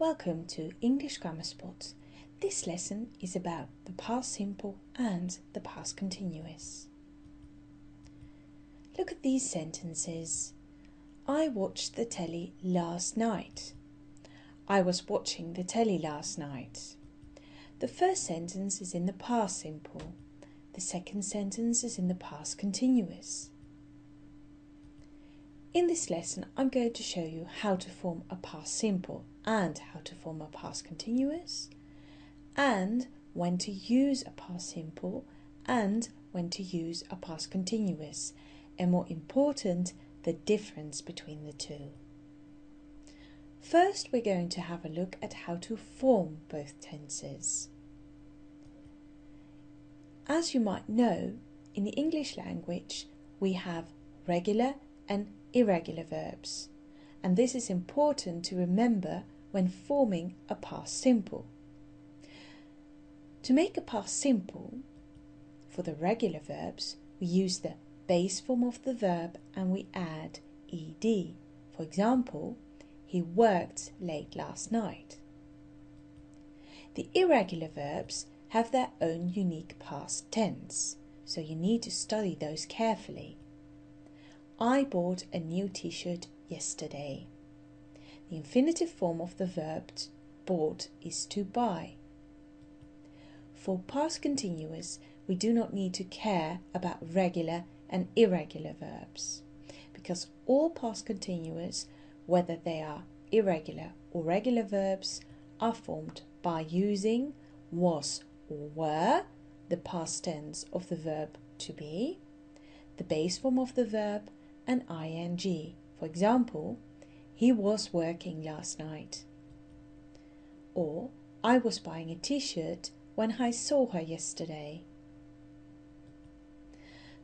Welcome to English Grammar Spot. This lesson is about the past simple and the past continuous. Look at these sentences. I watched the telly last night. I was watching the telly last night. The first sentence is in the past simple. The second sentence is in the past continuous. In this lesson, I'm going to show you how to form a past simple and how to form a past continuous, and when to use a past simple and when to use a past continuous, and more important, the difference between the two. First, we're going to have a look at how to form both tenses. As you might know, in the English language, we have regular and irregular verbs, and this is important to remember when forming a past simple. To make a past simple, for the regular verbs, we use the base form of the verb and we add ed. For example, he worked late last night. The irregular verbs have their own unique past tense, so you need to study those carefully. I bought a new t-shirt yesterday. The infinitive form of the verb bought is to buy. For past continuous, we do not need to care about regular and irregular verbs, because all past continuous, whether they are irregular or regular verbs, are formed by using was or were, the past tense of the verb to be, the base form of the verb, and ing. For example, he was working last night. Or, I was buying a t-shirt when I saw her yesterday.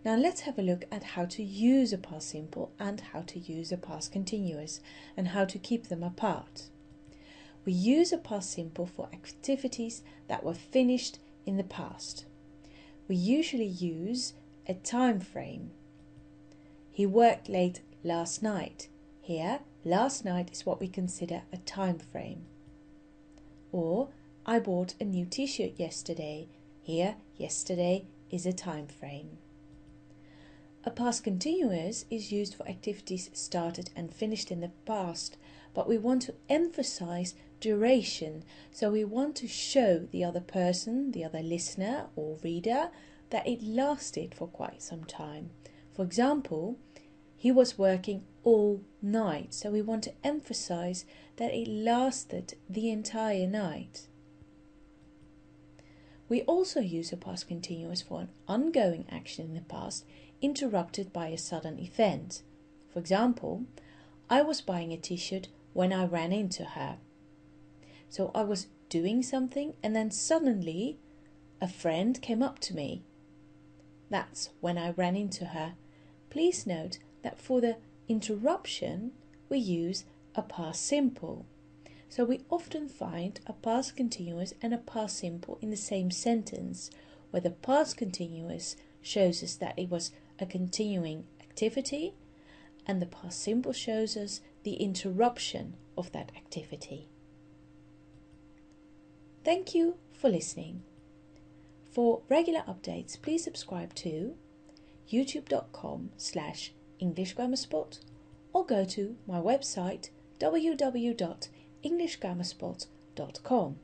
Now let's have a look at how to use a past simple and how to use a past continuous and how to keep them apart. We use a past simple for activities that were finished in the past. We usually use a time frame. He worked late last night. Here, last night is what we consider a time frame. Or, I bought a new t-shirt yesterday. Here, yesterday is a time frame. A past continuous is used for activities started and finished in the past, but we want to emphasize duration, so we want to show the other person, the other listener or reader, that it lasted for quite some time. For example, he was working all night, so we want to emphasize that it lasted the entire night. We also use a past continuous for an ongoing action in the past interrupted by a sudden event. For example, I was buying a t-shirt when I ran into her. So I was doing something and then suddenly a friend came up to me. That's when I ran into her. Please note that for the interruption we use a past simple. So we often find a past continuous and a past simple in the same sentence, where the past continuous shows us that it was a continuing activity and the past simple shows us the interruption of that activity. Thank you for listening. For regular updates, please subscribe to youtube.com/English Grammar Spot or go to my website www.englishgrammarspot.com.